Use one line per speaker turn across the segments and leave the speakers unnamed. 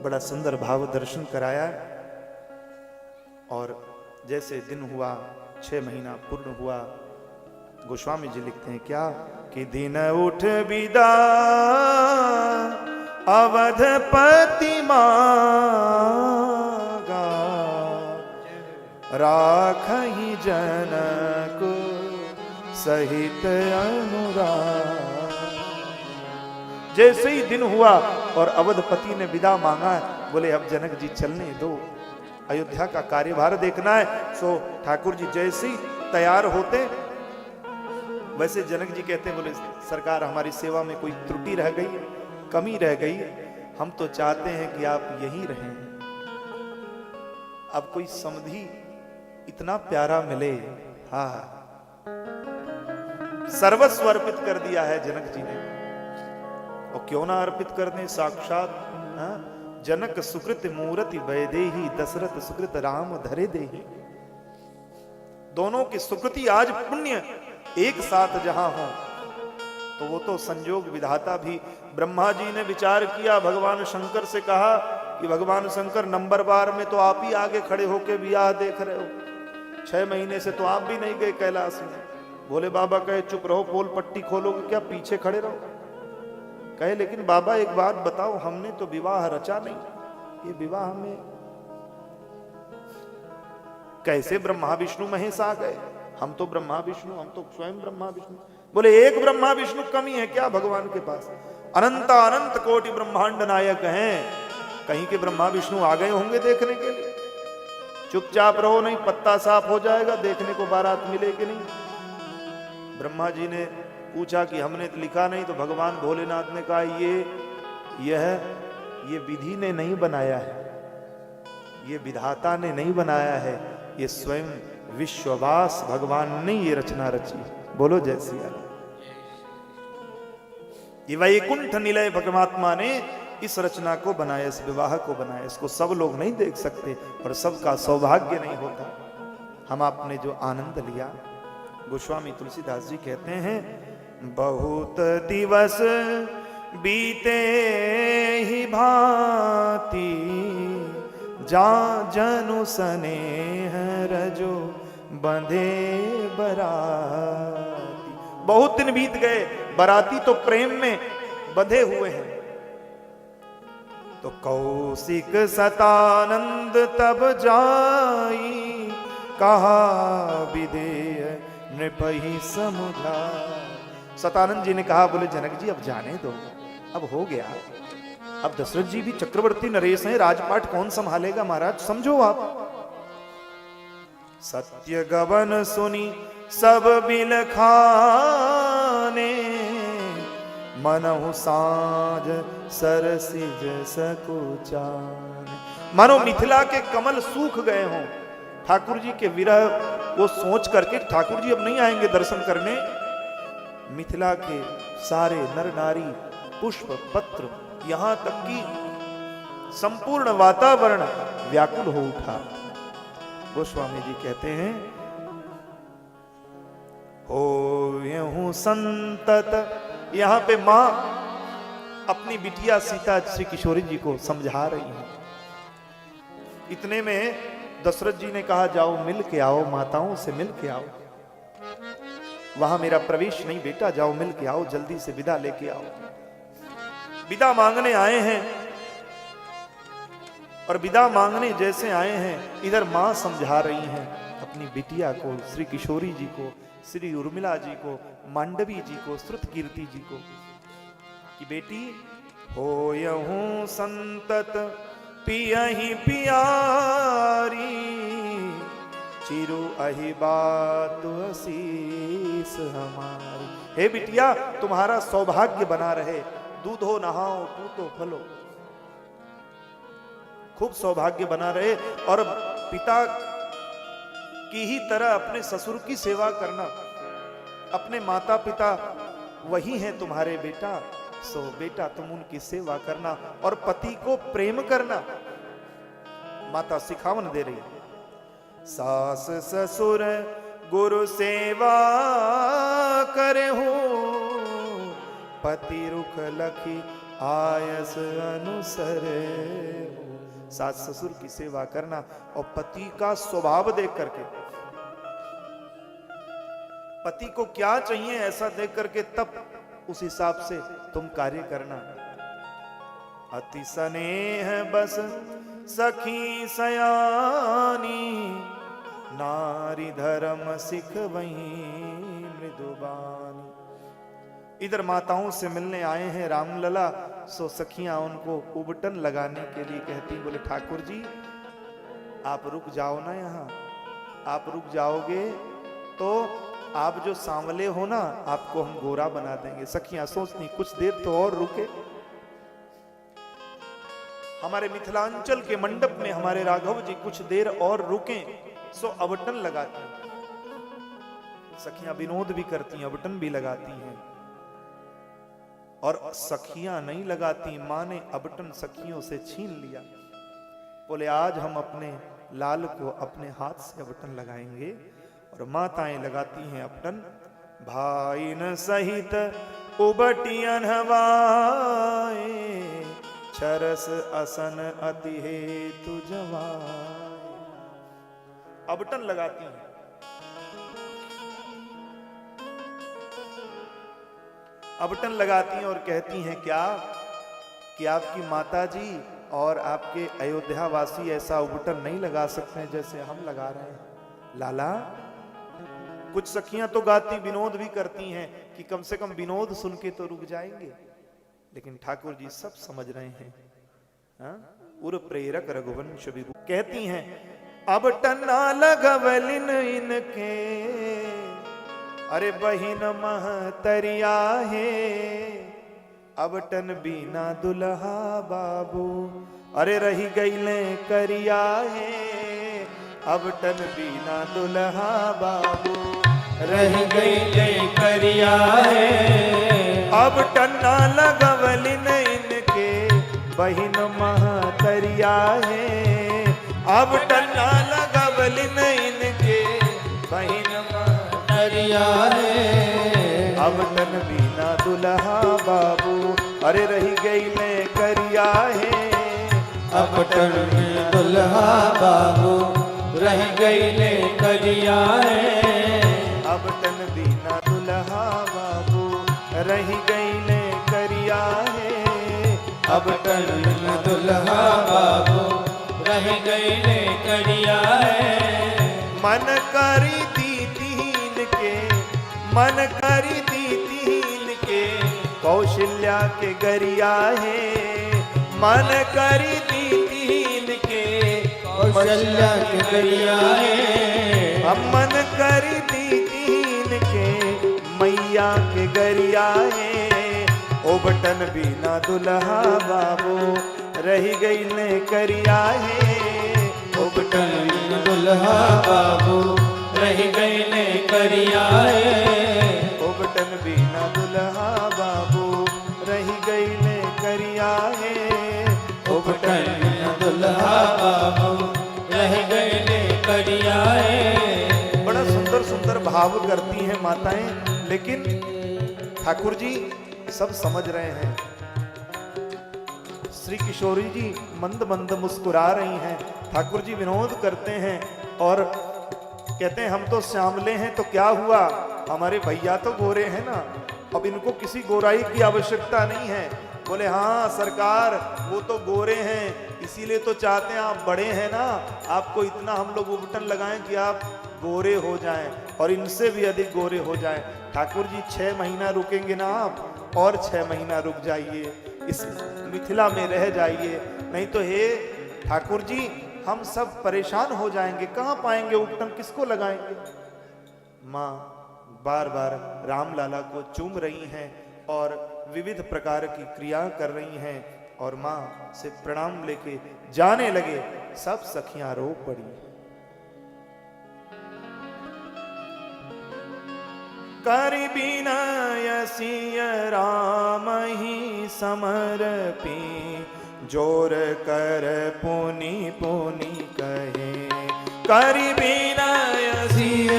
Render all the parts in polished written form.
बड़ा सुंदर भाव दर्शन कराया। और जैसे दिन हुआ, 6 महीना पूर्ण हुआ, गोस्वामी जी लिखते हैं क्या कि दिन उठ विदा अवधपति मागा, राखहि जनक सहित अनुराग। जैसे ही दिन हुआ और अवधपति ने विदा मांगा, बोले अब जनक जी चलने दो, अयोध्या का कार्यभार देखना है। सो ठाकुर जी जैसे ही तैयार होते, वैसे जनक जी कहते हैं, बोले सरकार हमारी सेवा में कोई त्रुटि रह गई, कमी रह गई, हम तो चाहते हैं कि आप यहीं रहें। अब कोई समधी इतना प्यारा मिले, हाँ, सर्वस्व अर्पित कर दिया है जनक जी ने। और क्यों ना अर्पित कर दें, साक्षात जनक सुकृत मूर्ति वैदेही, दशरथ सुकृत राम धरे देही। दोनों की सुकृति आज पुण्य एक साथ जहां हो, तो वो तो संयोग विधाता भी। ब्रह्मा जी ने विचार किया, भगवान शंकर से कहा कि भगवान शंकर नंबर बार में तो आप ही आगे खड़े होके विवाह देख रहे हो, 6 महीने से तो आप भी नहीं गए कैलाश में। भोले बाबा कहे चुप रहो, पोल पट्टी खोलोगे क्या, पीछे खड़े रहो। कहे लेकिन बाबा एक बात बताओ, हमने तो विवाह रचा नहीं, ये विवाह में कैसे ब्रह्मा विष्णु महेश आ गए? हम तो ब्रह्मा विष्णु, हम तो स्वयं ब्रह्मा विष्णु। बोले एक ब्रह्मा विष्णु कमी है क्या भगवान के पास? अनंत अनंत कोटि ब्रह्मांड नायक हैं, कहीं के ब्रह्मा विष्णु आ गए होंगे देखने के लिए। चुपचाप रहो, नहीं पत्ता साफ हो जाएगा, देखने को बारात मिलेगी नहीं। ब्रह्मा जी ने पूछा कि हमने तो लिखा नहीं, तो भगवान भोलेनाथ ने कहा ये विधि ने नहीं बनाया है, ये विधाता ने नहीं बनाया है, ये स्वयं विश्ववास भगवान ने ये रचना रची। बोलो जय सिया राम। ये वैकुंठ निलय परमात्मा ने इस रचना को बनाया, इस विवाह को बनाया। इसको सब लोग नहीं देख सकते और सबका सौभाग्य नहीं होता। हम आपने जो आनंद लिया, गोस्वामी तुलसीदास जी कहते हैं, बहुत दिवस बीते ही भांति, जा जनु स्नेह रजो बंधे बराती। बहुत दिन बीत गए, बराती तो प्रेम में बंधे हुए हैं। तो कौशिक सतानंद तब जाई, कहा विधेय नृपहि समुझा। सतानंद जी ने कहा, बोले जनक जी अब जाने दो, अब हो गया, अब दशरथ जी भी चक्रवर्ती नरेश हैं, राजपाट कौन संभालेगा महाराज, समझो आप। सत्य गवन सुनी सब बिलखाने, मनहु साज सरसिज सकुचान। मानो मिथिला के कमल सूख गए हों। ठाकुर जी के विरह को सोच करके ठाकुर जी अब नहीं आएंगे दर्शन करने। मिथिला के सारे नर नारी, पुष्प पत्र, यहां तक कि संपूर्ण वातावरण व्याकुल हो उठा। गोस्वामी जी कहते हैं, हो यूं संतत। यहां पे मां अपनी बिटिया सीता श्री किशोरी जी को समझा रही है। इतने में दशरथ जी ने कहा, जाओ मिल के आओ, माताओं से मिल के आओ, वहां मेरा प्रवेश नहीं बेटा, जाओ मिल के आओ, जल्दी से विदा लेके आओ। विदा मांगने आए हैं, और विदा मांगने जैसे आए हैं, इधर मां समझा रही हैं अपनी बिटिया को, श्री किशोरी जी को, श्री उर्मिला जी को, मांडवी जी को, श्रुतकीर्ति जी को, कि बेटी हो यहूं संतत पियहि पियारी, चिरु अहि बात असीस हमारी। हे बिटिया, तुम्हारा सौभाग्य बना रहे, दूधो नहाओ पूतो फलो, खूब सौभाग्य बना रहे। और पिता की ही तरह अपने ससुर की सेवा करना, अपने माता पिता वही हैं तुम्हारे बेटा, सो बेटा तुम उनकी सेवा करना और पति को प्रेम करना। माता सिखावन दे रही, सास ससुर गुरु सेवा करे हो, पति रुख लखी आयस अनुसरे। सास ससुर की सेवा करना और पति का स्वभाव देख करके, पति को क्या चाहिए ऐसा देख करके तब उस हिसाब से तुम कार्य करना। अति स्नेह बस सखी सयानी, नारी धर्म सिख वहीं मृदुबानी। इधर माताओं से मिलने आए हैं रामलला, सो सखियां उनको उबटन लगाने के लिए कहती, बोले ठाकुर जी आप रुक जाओ ना, यहाँ आप रुक जाओगे तो आप जो सांवले हो ना आपको हम गोरा बना देंगे। सखियां सोचती कुछ देर तो और रुके। हमारे मिथिलांचल के मंडप में हमारे राघव जी कुछ देर और रुके, सो अबटन लगाती हैं। सखियां विनोद भी करती हैं, अबटन भी लगाती हैं। और सखियां नहीं लगाती, मां ने अबटन सखियों से छीन लिया। बोले आज हम अपने लाल को अपने हाथ से अबटन लगाएंगे। और माताएं लगाती हैं अबटन। भाई न सहित उबटियन हवाए, चरस असन अति हेतु जवाए। अबटन लगाती हैं। अबटन लगाती हैं और कहती हैं क्या कि आपकी माता जी और आपके अयोध्या वासी ऐसा उबटन नहीं लगा सकते हैं जैसे हम लगा रहे हैं लाला। कुछ सखियां तो गाती विनोद भी करती हैं कि कम से कम विनोद सुन के तो रुक जाएंगे, लेकिन ठाकुर जी सब समझ रहे हैं। उर प्रेरक रघुवंश विभू कहती हैं अबटन लगवलिन इनके, अरे बहिन महतरिया है। अबटन बीना दुल्हा बाबू, अरे रही गईले करिया है। अबटन बीना दुल्हा बाबू,
रह गईले करिया है।
अबटन ना लगवलिन इनके, बहिन महतरिया है। अबटन ना लगवलिन इनके, बहिन
करिया है।
अबटन बीना दुल्हा बाबू, अरे रही गईले करिया है।
अबटन में दुल्हा बाबू, रह गईले करिया है।
अबटन बीना दुल्हा बाबू, रही गईले करिया है।
अबटन में दुल्हा बाबू, रह गईले करिया है।
मन करी दीदीन के, मन करी दीदीन के, कौशल्या के गरिया है। मन करी दीदीन के,
कौशल्या के गरिया है।
मन करी दीदीन के, मैया के गरिया है। ओबटन बीना दुल्हा बाबू, रही गईले करिया है।
ओबटन में दुल्हा बाबू, रह गईले करिया है।
ओबटन बीना दुल्हा बाबू, रही गईले करिया है।
ओबटन में दुल्हा बाबू, रह गईले करिया है।
बड़ा सुंदर सुंदर भाव करती हैं माताएं, लेकिन ठाकुर जी सब समझ रहे हैं। श्री किशोरी जी मंद मंद मुस्कुरा रही हैं। ठाकुर जी विनोद करते हैं और कहते हैं हम तो श्यामले हैं तो क्या हुआ, हमारे भैया तो गोरे हैं ना, अब इनको किसी गोराई की आवश्यकता नहीं है। बोले हाँ सरकार, वो तो गोरे हैं इसीलिए तो चाहते हैं, आप बड़े हैं ना, आपको इतना हम लोग उबटन लगाएं कि आप गोरे हो जाएं और इनसे भी अधिक गोरे हो जाएं। ठाकुर जी 6 महीना रुकेंगे ना आप, और 6 महीना रुक जाइए, इस मिथिला में रह जाइए, नहीं तो हे ठाकुर जी हम सब परेशान हो जाएंगे, कहाँ पाएंगे उबटन, किसको लगाएंगे। माँ बार बार रामलाला को चूम रही हैं और विविध प्रकार की क्रिया कर रही हैं और माँ से प्रणाम लेके जाने लगे। सब सखियां रो पड़ी। कर बिना यसिय राम ही समर्पी, जोर कर पुनि पुनि कहे। कर बिना यसिय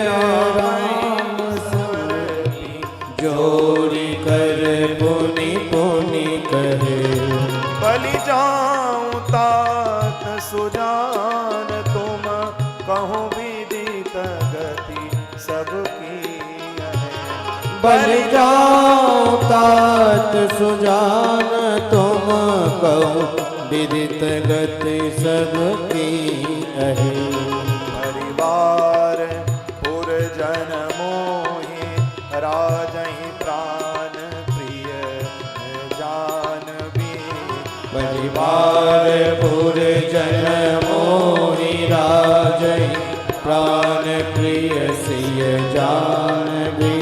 राम
समर्पी, जोर कर पुनि पुनि कहे।
जाऊं विदित गति सबकी है।
बन जाओ तात सुजान तुम कहो विदित गति सबकी अहे।
परिवार पुरजन मोहि राजहि प्राण प्रिय जानबी।
परिवार पुरजन मोहि राजै प्राण प्रिय सिय जानबी।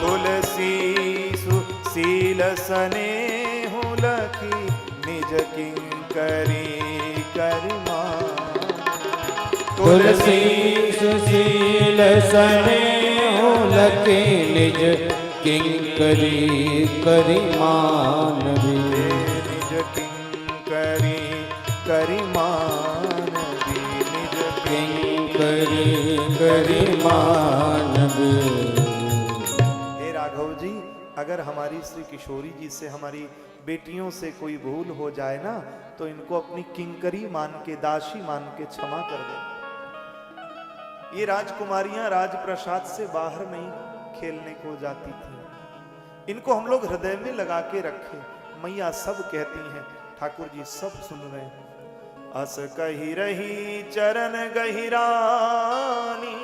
तुलसी सुशील स्नेहु लखी निज किंकरी करिमा।
तुलसी सुशील स्नेहु लखी निज किंकरी करिमानबी।
निज किंकरी करिमानबी। निज
किंकरी करिमानबी।
हे राघव जी, अगर हमारी श्री किशोरी जी से, हमारी बेटियों से कोई भूल हो जाए ना, तो इनको अपनी किंकरी मान के, दासी मान के क्षमा कर दें। ये राजकुमारियां राजप्रसाद से बाहर नहीं खेलने को जाती थी। इनको हम लोग हृदय में लगा के रखे। मैया सब कहती हैं, ठाकुर जी सब सुन रहे हैं। अस कही रही चरण गहिरानी,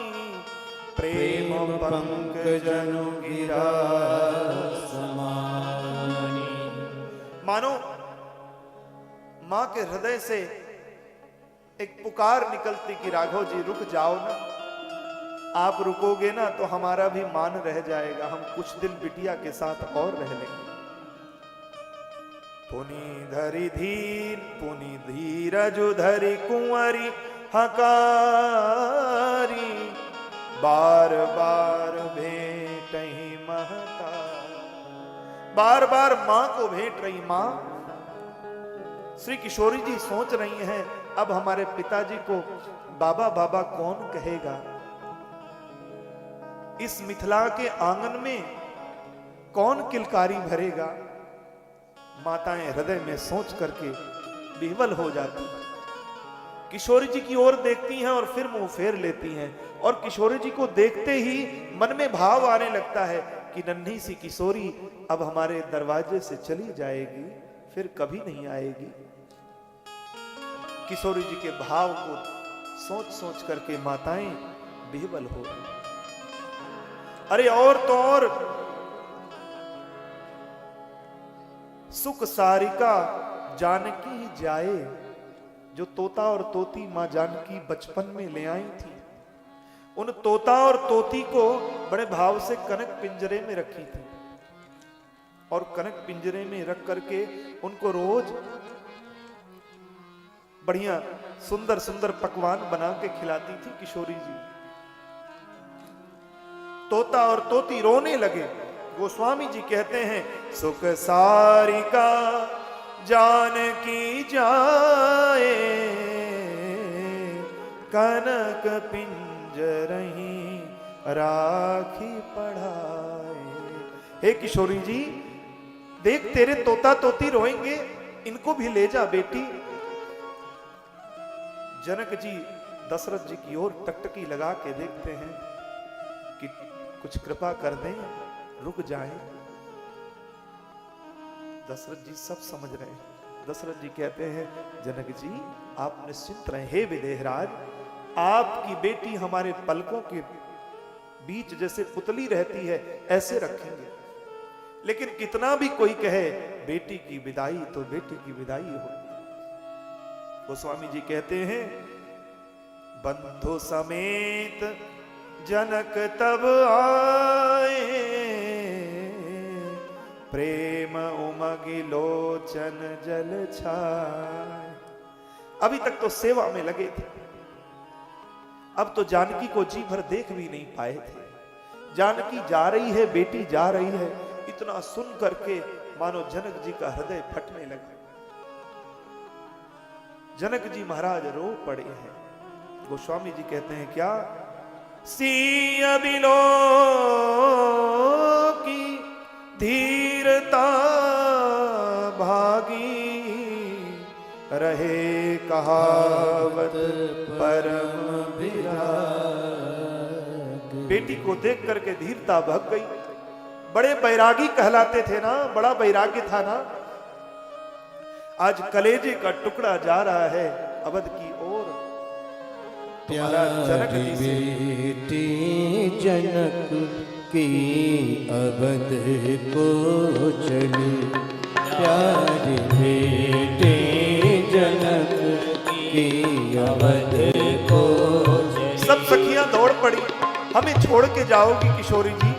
प्रेम पंकजनु गिरा
समानी।
मानो मां के हृदय से एक पुकार निकलती कि राघव जी रुक जाओ ना, आप रुकोगे ना तो हमारा भी मान रह जाएगा, हम कुछ दिन बिटिया के साथ और रह लेंगे। पुनि धरि धीर पुनि धीरज धरि कुंवरी हकारी, बार बार भेंट ही महता। बार बार मां को भेंट रही मां। श्री किशोरी जी सोच रही हैं, अब हमारे पिताजी को बाबा बाबा कौन कहेगा, इस मिथिला के आंगन में कौन किलकारी भरेगा। माताएं हृदय में सोच करके विह्वल हो जाती हैं। किशोरी जी की ओर देखती हैं और फिर मुंह फेर लेती हैं। और किशोरी जी को देखते ही मन में भाव आने लगता है कि नन्ही सी किशोरी अब हमारे दरवाजे से चली जाएगी, फिर कभी नहीं आएगी। किशोरी जी के भाव को सोच सोच करके माताएं विह्वल हो रही। अरे और तो और सुख सारिका जानकी जाए, जो तोता और तोती मां जानकी बचपन में ले आई थी, उन तोता और तोती को बड़े भाव से कनक पिंजरे में रखी थी। और कनक पिंजरे में रख करके उनको रोज बढ़िया सुंदर सुंदर पकवान बना के खिलाती थी किशोरी जी। तोता और तोती रोने लगे। गोस्वामी जी कहते हैं, सुख सारिका जानकी जाए, कनक पिंजरही राखी पढ़ाए। हे किशोरी जी, देख तेरे तोता तोती रोएंगे, इनको भी ले जा बेटी। जनक जी दशरथ जी की ओर टकटकी लगा के देखते हैं कि कुछ कृपा कर दें, रुक जाएं। दशरथ जी सब समझ रहे हैं। दशरथ जी कहते हैं, जनक जी आप निश्चिंत रहें। हे विदेहराज, आपकी बेटी हमारे पलकों के बीच जैसे पुतली रहती है ऐसे रखेंगे। लेकिन कितना भी कोई कहे बेटी की विदाई तो बेटी की विदाई हो। गोस्वामी जी कहते हैं, बंधु समेत जनक तब आए, प्रेम उमगी लोचन जल छाए। अभी तक तो सेवा में लगे थे, अब तो जानकी को जी भर देख भी नहीं पाए थे। जानकी जा रही है, बेटी जा रही है, इतना सुन करके मानो जनक जी का हृदय फटने लगा। जनक जी महाराज रो पड़े हैं। गोस्वामी जी कहते हैं, क्या सिय बिलो की धीरता भागी, रहे कहावत परम विरह। बेटी को देख करके धीरता भग गई। बड़े बैरागी कहलाते थे ना, बड़ा बैराग्य था ना। आज कलेजे का टुकड़ा जा रहा है अवध की ओर। तुम्हारा जनक
प्यारी
जी से
बेटी जनक की अवध को चली, प्यारी बेटी जनक की अवध को चली।
सब सखियां दौड़ पड़ी, हमें छोड़ के जाओगी किशोरी जी,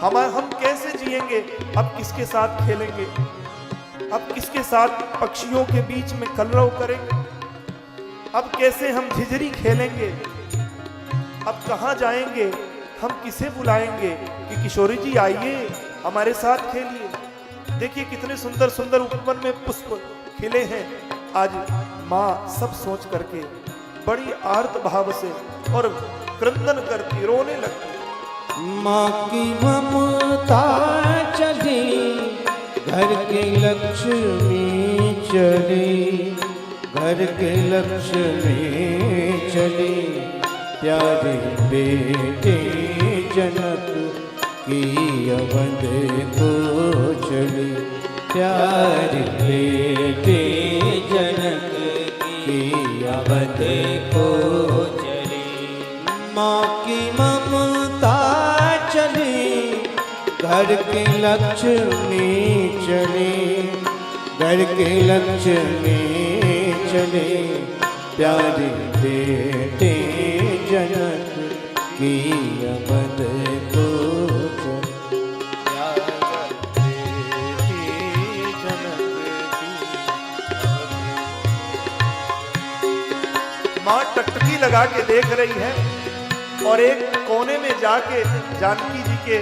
हम कैसे जिएंगे, अब किसके साथ खेलेंगे, अब किसके साथ पक्षियों के बीच में कलरव करेंगे, अब कैसे हम झिझरी खेलेंगे, अब कहाँ जाएंगे, हम किसे बुलाएंगे कि किशोरी जी आइए हमारे साथ खेलिए। देखिए कितने सुंदर सुंदर उपवन में पुष्प खिले हैं। आज माँ सब सोच करके बड़ी आर्त भाव से और क्रंदन करती रोने लगती।
माँ की ममता चली, घर के लक्ष्मी चली, घर के लक्ष्मी चली, प्यारी बेटी जनक की अवध को चली, प्यारी बेटी जनक की अवध को चली। माँ की ममता चली, घर के लक्ष्मी चली, घर के लक्ष्मी चली, प्यारी बेटी जनक की अवध को चली,
बेटी जनक की। माँ टकटकी लगा के देख रही है और एक कोने में जाके जानकी जी के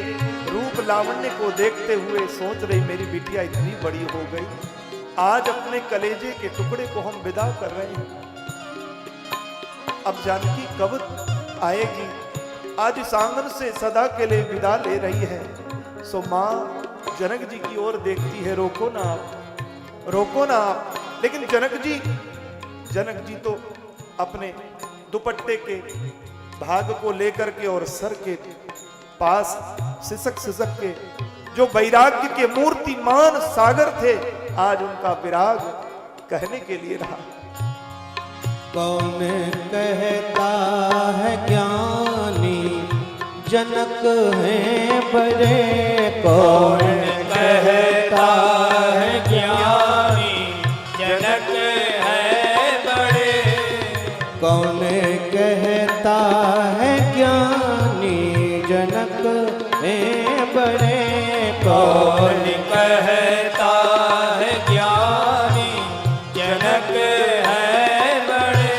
रूप लावण्य को देखते हुए सोच रही, मेरी बिटिया इतनी बड़ी हो गई, आज अपने कलेजे के टुकड़े को हम विदा कर रहे हैं, अब जानकी कब आएगी। आज इस आंगन से सदा के लिए विदा ले रही है। सो माँ जनक जी की ओर देखती है, रोको ना आप, रोको ना आप। लेकिन जनक जी तो अपने दुपट्टे के भाग को लेकर के और सर के पास सिसक सिसक के, जो वैराग्य के मूर्तिमान सागर थे, आज उनका विराग कहने के लिए रहा।
कौन कहता है ज्ञानी जनक है बड़े, कौन कहता है ज्ञानी जनक है बड़े, कौन कहता है ज्ञानी जनक है बड़े, कौन कहता है ज्ञानी जनक है बड़े,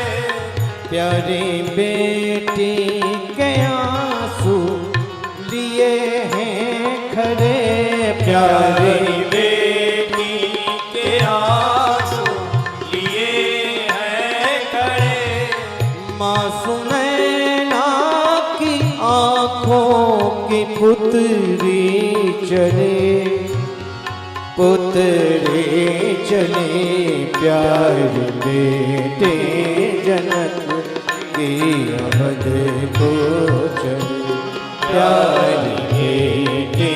प्यारी बेटी के आंसू लिए हैं खड़े, प्यारी बेटी के आंसू लिए हैं खड़े, मासूम नैना की आंखों की पुतरी चले, पुतरी चले, प्यारी बेटे जनक की अवध को चले, प्यारी बेटे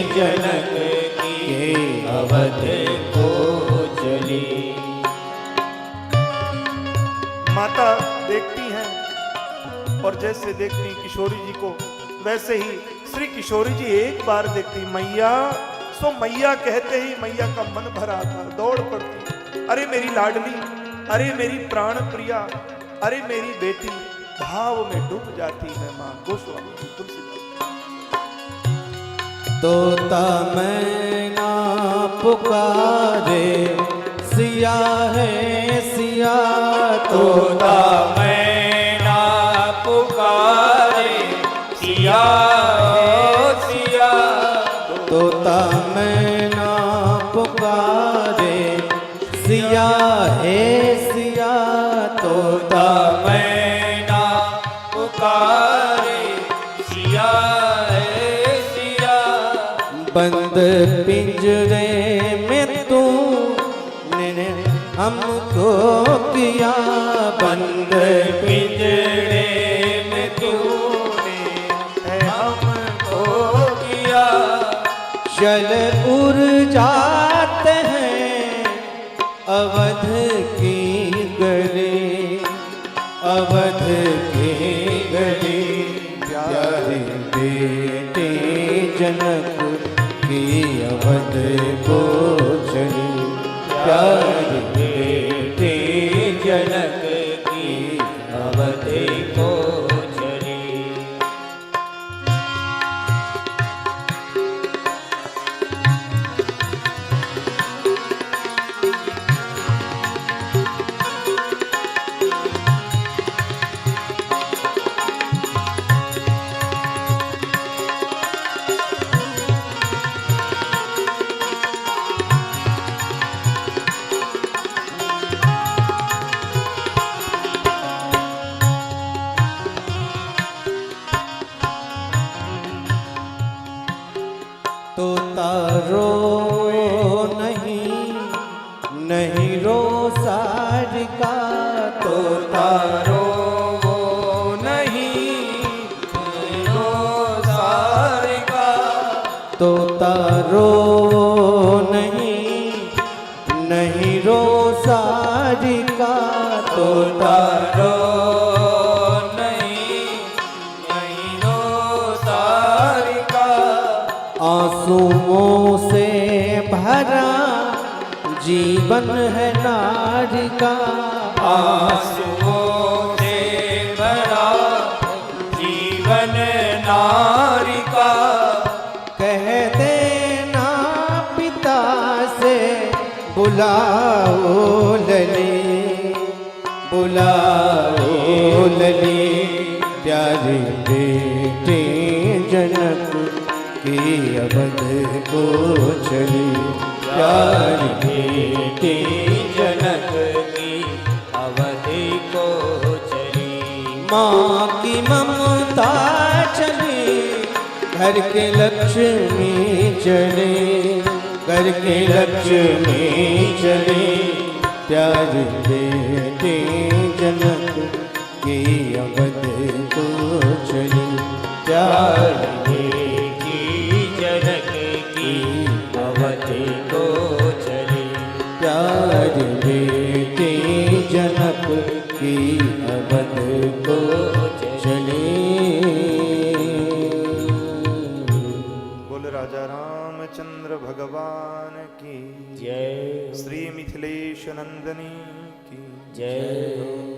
जनक की अवध को चली।
माता देखती हैं और जैसे देखती किशोरी जी को, वैसे ही श्री किशोरी जी एक बार देखती मैया, सो मैया कहते ही मैया का मन भर आता, दौड़ पड़ती, अरे मेरी लाडली, अरे मेरी प्राण प्रिया, अरे मेरी बेटी, भाव में डूब जाती है माँ। गोस्वामी जी तुलसीदास।
तोता मैना पुकारे सिया है सिया, तोता मैना पुकारे सिया सिया, तोता मैना पुकारे सिया है सिया, तोता मैना पुकारे सिया है सिया, बंद पिंजरे में तूने हमको किया, बंद पिंजरे में तूने चल उड़ जाते हैं अवध की गली, अवध की गली, प्यारे बेटे जनक की अवध को चली, प्यारे बेटे जनक की अवध को चली। तोता रो नहीं, नहीं रो सारिका, तोता रो नहीं, नहीं रो सारिका, तोता रो नहीं, नहीं रो सारिका, तोता रो नहीं, नहीं रो सारिका। आंसुओं से भरा जीवन है नारी का, आंसुओं से भरा जीवन नारी का। कह देना पिता से बुलाओ लली, बुलाओ लली, प्यारे बेटे जनक की अवध को चली, प्यारी बेटी जनक की अवध को चली। माँ की ममता चली, घर के लक्ष्मी चली, घर के लक्ष्मी चली, प्यारी बेटी जनक की अवध को चली, प्यारी को चली, प्यारी बेटी जनक की अवध को चली।
बोल राजा रामचंद्र भगवान की
जय,
श्री मिथिलेश नंदनी की
जय।